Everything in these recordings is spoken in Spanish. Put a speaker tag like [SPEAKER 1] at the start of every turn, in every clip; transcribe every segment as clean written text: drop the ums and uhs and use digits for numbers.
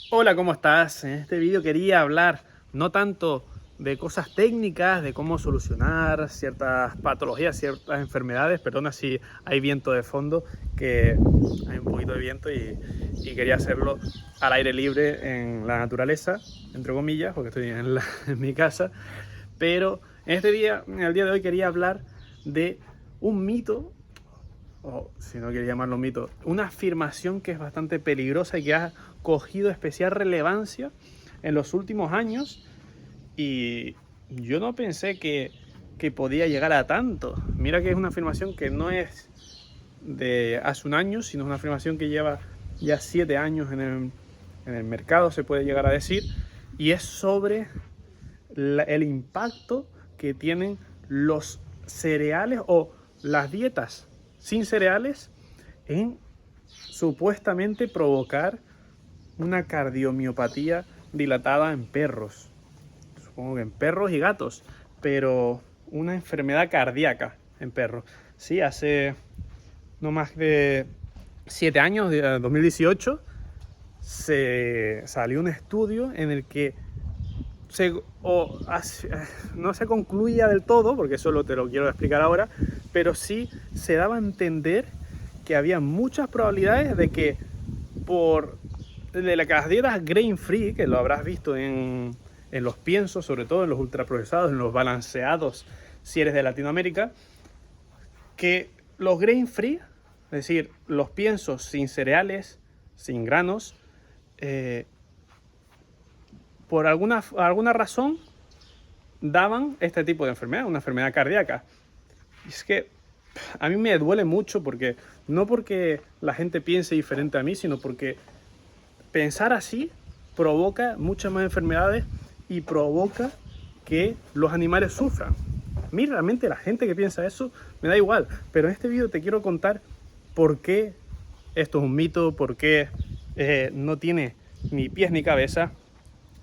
[SPEAKER 1] Hola, ¿cómo estás? En este vídeo quería hablar no tanto de cosas técnicas, de cómo solucionar ciertas patologías, ciertas enfermedades. Perdona si hay viento de fondo, que hay un poquito de viento y quería hacerlo al aire libre en la naturaleza, entre comillas, porque estoy en mi casa. Pero en el día de hoy quería hablar de un mito, o si no quiere llamarlo mito, una afirmación que es bastante peligrosa y que ha cogido especial relevancia en los últimos años, y yo no pensé que podía llegar a tanto. Mira que es una afirmación que no es de hace un año, sino es una afirmación que lleva ya 7 años en el mercado, se puede llegar a decir, y es sobre el impacto que tienen los cereales o las dietas sin cereales en supuestamente provocar una cardiomiopatía dilatada en perros. Supongo que en perros y gatos, pero una enfermedad cardíaca en perros. Sí, hace no más de 7 años, 2018, se salió un estudio en el que se, o, no se concluía del todo, porque eso te lo quiero explicar ahora, pero sí se daba a entender que había muchas probabilidades de que por de las dietas grain free, que lo habrás visto en los piensos, sobre todo en los ultraprocesados, en los balanceados, si eres de Latinoamérica, que los grain free, es decir, los piensos sin cereales, sin granos, eh, por alguna razón daban este tipo de enfermedad, una enfermedad cardíaca. Y es que a mí me duele mucho, porque no porque la gente piense diferente a mí, sino porque pensar así provoca muchas más enfermedades y provoca que los animales sufran. A mí realmente la gente que piensa eso me da igual, pero en este vídeo te quiero contar por qué esto es un mito, por qué no tiene ni pies ni cabeza,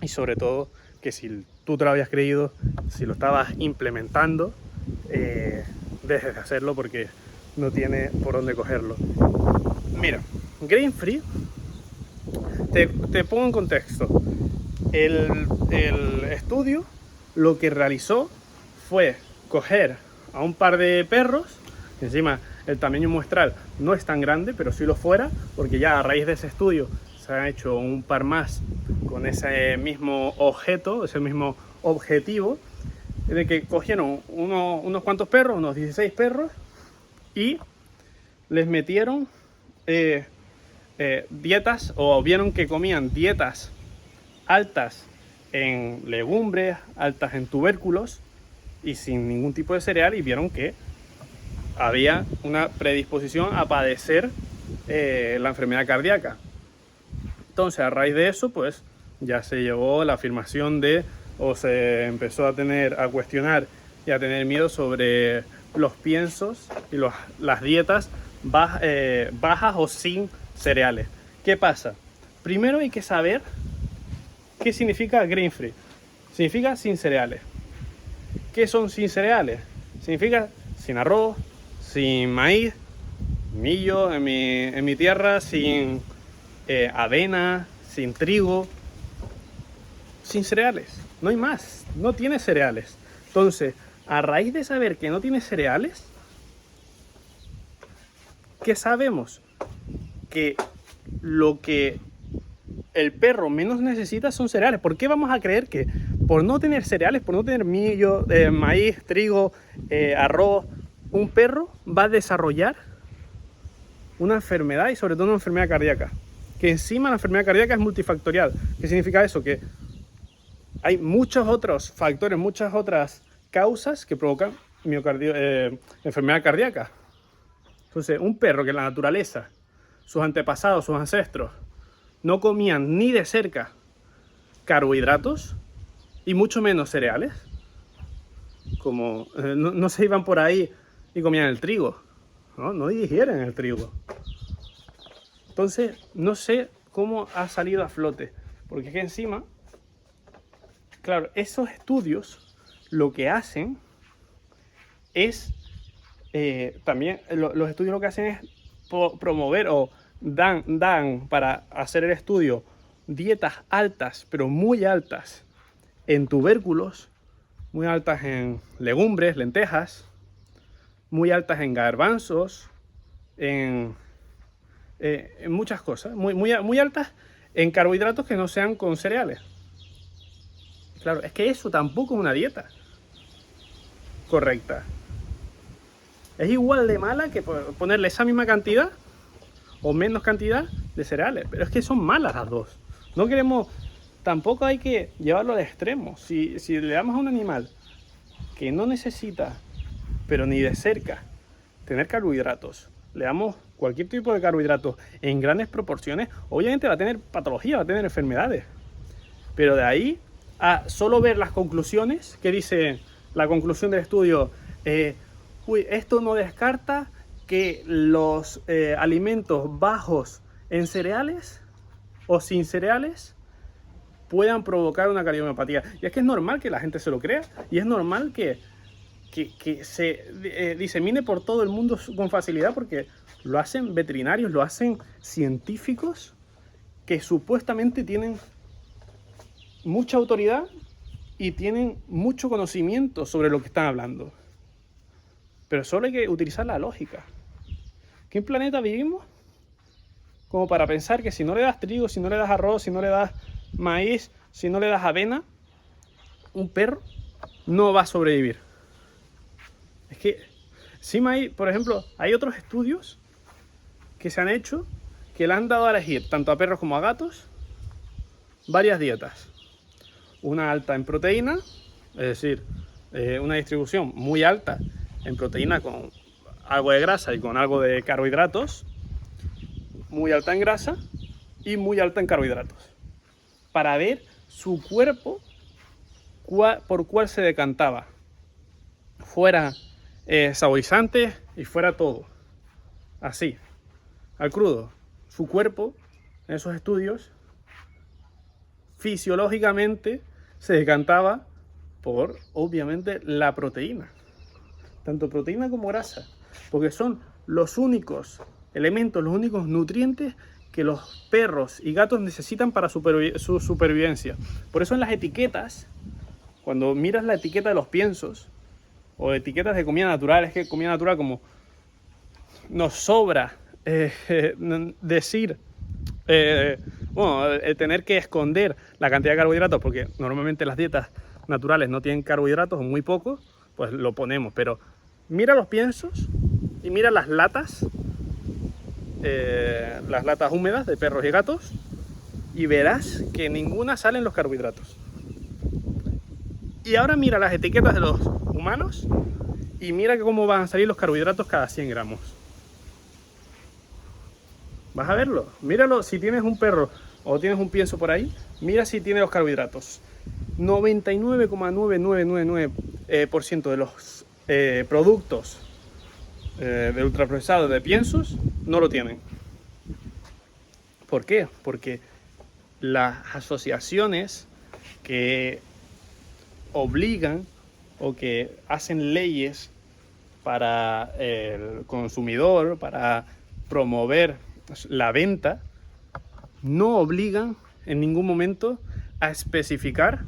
[SPEAKER 1] y sobre todo que si tú te lo habías creído, si lo estabas implementando, dejes de hacerlo, porque no tiene por dónde cogerlo. Mira, Grain Free, te pongo en contexto. El estudio lo que realizó fue coger a un par de perros, que encima el tamaño muestral no es tan grande, pero sí lo fuera, porque ya a raíz de ese estudio se han hecho un par más con ese mismo objeto, ese mismo objetivo, de que cogieron unos cuantos perros, unos 16 perros, y les metieron dietas, o vieron que comían dietas altas en legumbres, altas en tubérculos y sin ningún tipo de cereal, y vieron que había una predisposición a padecer la enfermedad cardíaca. Entonces, a raíz de eso, pues ya se llevó la afirmación de, o se empezó a cuestionar y a tener miedo sobre los piensos y las dietas bajas o sin cereales. ¿Qué pasa? Primero hay que saber qué significa grain free. Significa sin cereales. ¿Qué son sin cereales? Significa sin arroz, sin maíz, millo en mi tierra, sin avena, sin trigo, sin cereales. No hay más, no tiene cereales. Entonces, a raíz de saber que no tiene cereales, ¿qué sabemos? Que lo que el perro menos necesita son cereales. ¿Por qué vamos a creer que por no tener cereales, por no tener millo, maíz, trigo, arroz, un perro va a desarrollar una enfermedad, y sobre todo una enfermedad cardíaca? Que encima la enfermedad cardíaca es multifactorial. ¿Qué significa eso? Que hay muchos otros factores, muchas otras causas que provocan enfermedad cardíaca. Entonces, un perro que en la naturaleza, sus antepasados, sus ancestros, no comían ni de cerca carbohidratos y mucho menos cereales, como no se iban por ahí y comían el trigo, no digieren el trigo. Entonces, no sé cómo ha salido a flote, porque es que encima, claro, esos estudios lo que hacen es, también los estudios lo que hacen es promover, o dan para hacer el estudio dietas altas, pero muy altas en tubérculos, muy altas en legumbres, lentejas, muy altas en garbanzos, en muchas cosas, muy altas en carbohidratos que no sean con cereales. Claro, es que eso tampoco es una dieta correcta. Es igual de mala que ponerle esa misma cantidad o menos cantidad de cereales, pero es que son malas las dos. No queremos, tampoco hay que llevarlo al extremo. Si le damos a un animal que no necesita, pero ni de cerca, tener carbohidratos, le damos cualquier tipo de carbohidratos en grandes proporciones, obviamente va a tener patología, va a tener enfermedades. Pero de ahí a solo ver las conclusiones, que dice la conclusión del estudio, esto no descarta que los alimentos bajos en cereales o sin cereales puedan provocar una cardiomiopatía. Y es que es normal que la gente se lo crea, y es normal que se disemine por todo el mundo con facilidad, porque lo hacen veterinarios, lo hacen científicos que supuestamente tienen mucha autoridad y tienen mucho conocimiento sobre lo que están hablando. Pero solo hay que utilizar la lógica. ¿Qué planeta vivimos? Como para pensar que si no le das trigo, si no le das arroz, si no le das maíz, si no le das avena, un perro no va a sobrevivir. Es que, por ejemplo, hay otros estudios que se han hecho que le han dado a elegir, tanto a perros como a gatos, varias dietas. Una alta en proteína, es decir, una distribución muy alta en proteína con algo de grasa y con algo de carbohidratos, muy alta en grasa y muy alta en carbohidratos, para ver su cuerpo por cuál se decantaba, fuera saborizante y fuera todo, así, al crudo. Su cuerpo, en esos estudios, fisiológicamente se decantaba por, obviamente, la proteína, tanto proteína como grasa, porque son los únicos elementos, los únicos nutrientes que los perros y gatos necesitan para su supervivencia. Por eso en las etiquetas, cuando miras la etiqueta de los piensos o etiquetas de comida natural, es que comida natural, como nos sobra decir, el tener que esconder la cantidad de carbohidratos, porque normalmente las dietas naturales no tienen carbohidratos o muy poco, pues lo ponemos. Pero mira los piensos y mira las latas húmedas de perros y gatos, y verás que en ninguna salen los carbohidratos. Y ahora mira las etiquetas de los humanos y mira cómo van a salir los carbohidratos cada 100 gramos. Vas a verlo, míralo. Si tienes un perro o tienes un pienso por ahí, mira si tiene los carbohidratos. 99,9999% de los productos de ultraprocesados de piensos no lo tienen. ¿Por qué? Porque las asociaciones que obligan o que hacen leyes para el consumidor, para promover la venta, no obligan en ningún momento a especificar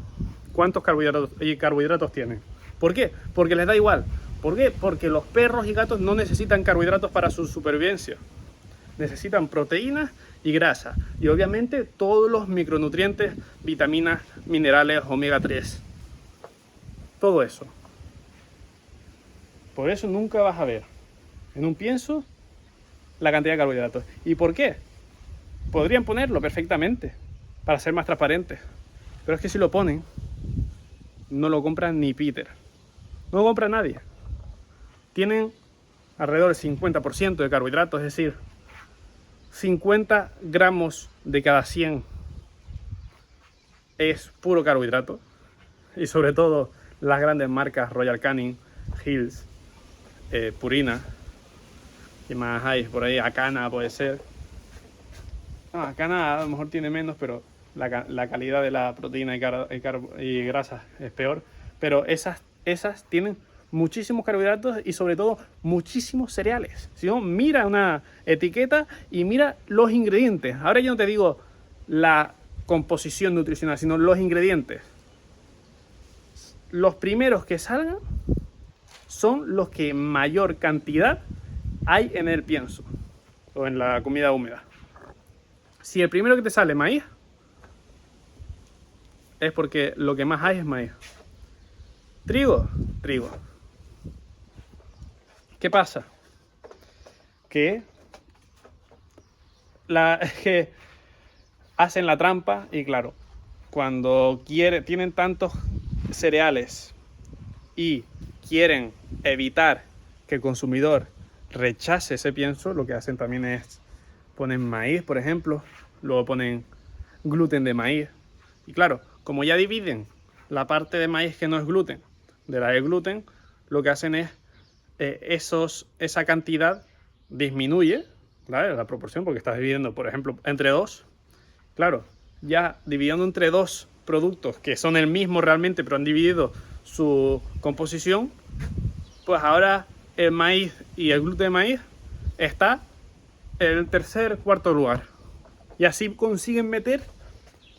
[SPEAKER 1] cuántos carbohidratos tienen. ¿Por qué? Porque les da igual. ¿Por qué? Porque los perros y gatos no necesitan carbohidratos para su supervivencia. Necesitan proteínas y grasa. Y obviamente todos los micronutrientes, vitaminas, minerales, omega 3. Todo eso. Por eso nunca vas a ver en un pienso la cantidad de carbohidratos. ¿Y por qué? Podrían ponerlo perfectamente para ser más transparentes. Pero es que si lo ponen, no lo compra ni Peter. No lo compra nadie. Tienen alrededor del 50% de carbohidratos, es decir, 50 gramos de cada 100 es puro carbohidrato. Y sobre todo las grandes marcas Royal Canin, Hills, Purina, ¿qué más hay por ahí? Acana puede ser. No, Acana a lo mejor tiene menos, pero la calidad de la proteína y grasa es peor. Pero esas tienen muchísimos carbohidratos y sobre todo muchísimos cereales. Si no, mira una etiqueta y mira los ingredientes. Ahora yo no te digo la composición nutricional, sino los ingredientes. Los primeros que salgan son los que mayor cantidad hay en el pienso o en la comida húmeda. Si el primero que te sale maíz, es porque lo que más hay es maíz. Trigo, trigo. ¿Qué pasa? Que hacen la trampa y claro, cuando tienen tantos cereales y quieren evitar que el consumidor rechace ese pienso, lo que hacen también es ponen maíz, por ejemplo, luego ponen gluten de maíz. Y claro, como ya dividen la parte de maíz que no es gluten de la de gluten, lo que hacen es esa cantidad disminuye, ¿vale? La proporción, porque estás dividiendo, por ejemplo, entre dos. Claro, ya dividiendo entre dos productos que son el mismo realmente, pero han dividido su composición, pues ahora el maíz y el gluten de maíz está en el tercer, cuarto lugar. Y así consiguen meter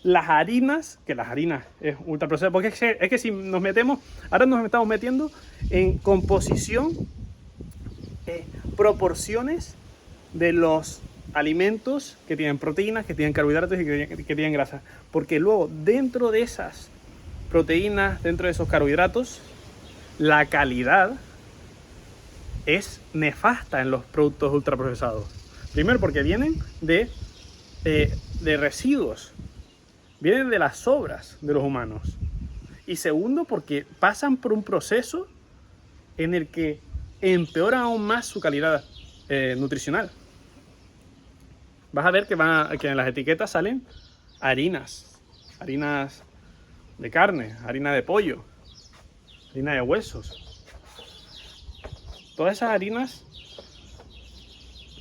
[SPEAKER 1] las harinas, que las harinas es ultraprocesada, porque es que si nos metemos, ahora nos estamos metiendo en composición, proporciones de los alimentos que tienen proteínas, que tienen carbohidratos y que tienen grasa, porque luego dentro de esas proteínas, dentro de esos carbohidratos, la calidad es nefasta en los productos ultraprocesados. Primero porque vienen de residuos, vienen de las sobras de los humanos. Y segundo porque pasan por un proceso en el que empeoran aún más su calidad nutricional. Vas a ver que en las etiquetas salen harinas de carne, harina de pollo, harina de huesos. Todas esas harinas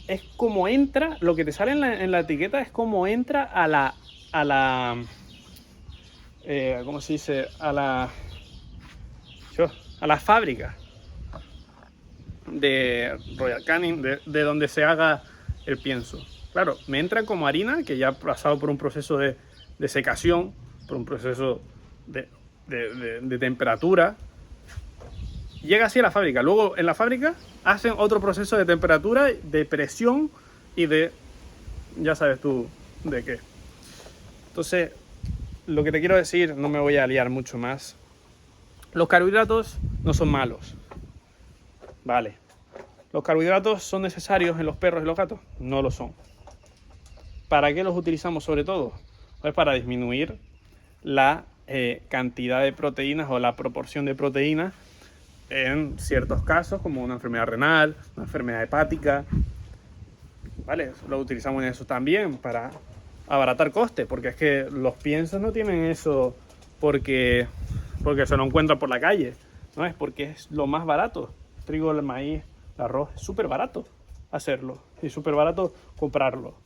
[SPEAKER 1] es como entra, lo que te sale en la etiqueta es como entra a la ¿cómo se dice? A la fábrica de Royal Canin, de donde se haga el pienso. Claro, me entra como harina que ya ha pasado por un proceso de secación, por un proceso de temperatura. Llega así a la fábrica. Luego en la fábrica hacen otro proceso de temperatura, de presión y ya sabes tú de qué. Entonces, lo que te quiero decir, no me voy a liar mucho más. Los carbohidratos no son malos. Vale. ¿Los carbohidratos son necesarios en los perros y los gatos? No lo son. ¿Para qué los utilizamos sobre todo? Pues para disminuir la cantidad de proteínas o la proporción de proteínas en ciertos casos, como una enfermedad renal, una enfermedad hepática. ¿Vale? Lo utilizamos en eso también para abaratar costes, porque es que los piensos no tienen eso porque se lo encuentran por la calle, no es porque es lo más barato. El trigo, el maíz, el arroz, es súper barato hacerlo y súper barato comprarlo.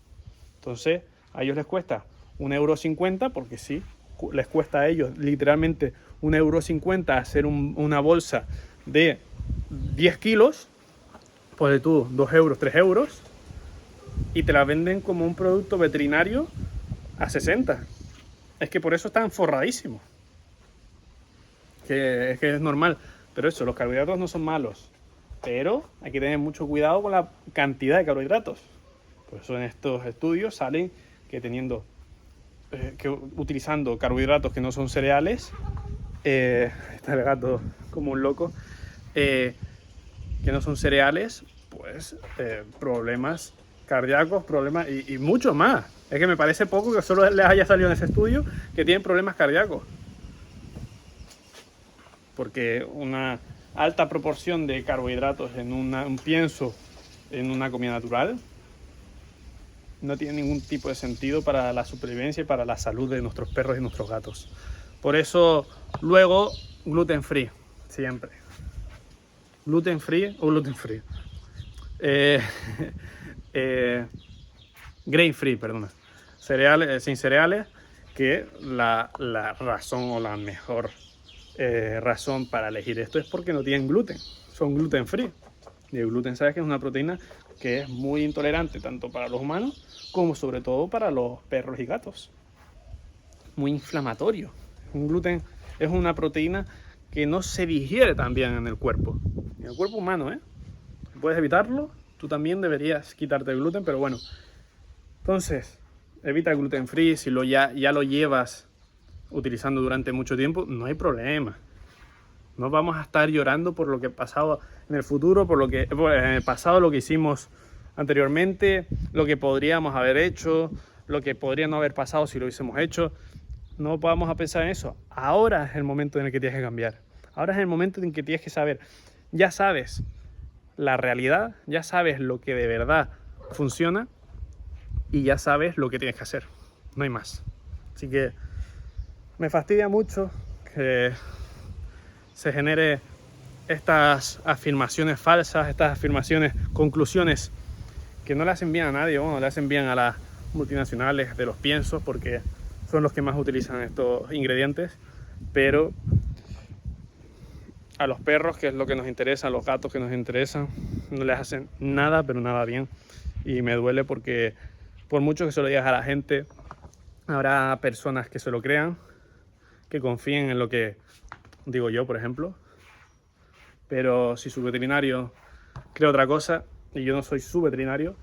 [SPEAKER 1] Entonces a ellos les cuesta 1,50 €, porque sí, les cuesta a ellos literalmente 1,50 € hacer una bolsa de 10 kilos, pues de tú 2 euros, 3 euros, y te la venden como un producto veterinario a 60. Es que por eso están forradísimos. Es que es normal. Pero eso, los carbohidratos no son malos. Pero hay que tener mucho cuidado con la cantidad de carbohidratos. Por eso en estos estudios salen que utilizando carbohidratos que no son cereales, está el gato como un loco, que no son cereales, pues problemas cardíacos, problemas y mucho más. Es que me parece poco que solo les haya salido en ese estudio que tienen problemas cardíacos. Porque una alta proporción de carbohidratos en un pienso en una comida natural no tiene ningún tipo de sentido para la supervivencia y para la salud de nuestros perros y nuestros gatos. Por eso, luego, gluten free, siempre. Gluten free o gluten free. Grain free, perdona. Cereales, sin cereales, que la razón o la mejor razón para elegir esto es porque no tienen gluten, son gluten free. Y el gluten, sabes que es una proteína que es muy intolerante tanto para los humanos como sobre todo para los perros y gatos. muy inflamatorio. Un gluten es una proteína que no se digiere tan bien en el cuerpo. En el cuerpo humano, Si puedes evitarlo, tú también deberías quitarte el gluten, pero bueno. Entonces, evita el gluten free. Si ya lo llevas utilizando durante mucho tiempo, no hay problema. No vamos a estar llorando por lo que ha pasado en el futuro, en el pasado, lo que hicimos anteriormente, lo que podríamos haber hecho, lo que podría no haber pasado si lo hubiésemos hecho. No vamos a pensar en eso. Ahora es el momento en el que tienes que cambiar. Ahora es el momento en que tienes que saber. Ya sabes la realidad, ya sabes lo que de verdad funciona y ya sabes lo que tienes que hacer. No hay más. Así que me fastidia mucho que se genere estas afirmaciones falsas, estas afirmaciones, conclusiones que no le hacen bien a nadie, le hacen bien a las multinacionales de los piensos porque son los que más utilizan estos ingredientes, pero a los perros, que es lo que nos interesa, a los gatos que nos interesan, no les hacen nada, pero nada bien. Y me duele porque por mucho que se lo digas a la gente, habrá personas que se lo crean, que confíen en lo que digo yo, por ejemplo. Pero si su veterinario cree otra cosa y yo no soy su veterinario,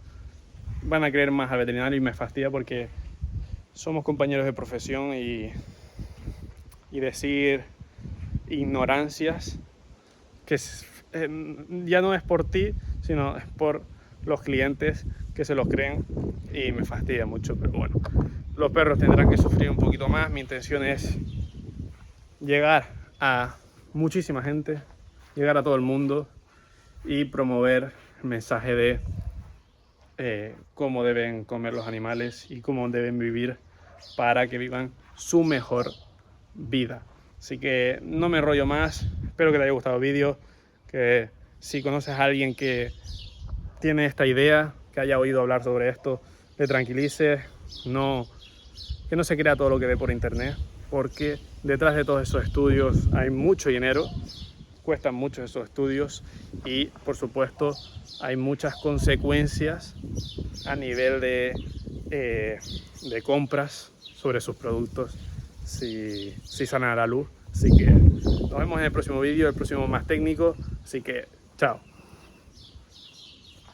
[SPEAKER 1] van a creer más al veterinario y me fastidia porque somos compañeros de profesión y decir ignorancias que ya no es por ti, sino es por los clientes que se los creen y me fastidia mucho. Pero bueno, los perros tendrán que sufrir un poquito más. Mi intención es llegar a muchísima gente, llegar a todo el mundo y promover el mensaje de cómo deben comer los animales y cómo deben vivir para que vivan su mejor vida. Así que no me enrollo más, espero que te haya gustado el vídeo, que si conoces a alguien que tiene esta idea, que haya oído hablar sobre esto, le tranquilice, que no se crea todo lo que ve por internet, porque detrás de todos esos estudios hay mucho dinero, cuestan mucho esos estudios y por supuesto hay muchas consecuencias a nivel de compras sobre sus productos si salen a la luz. Así que nos vemos en el próximo vídeo, el próximo más técnico, así que chao.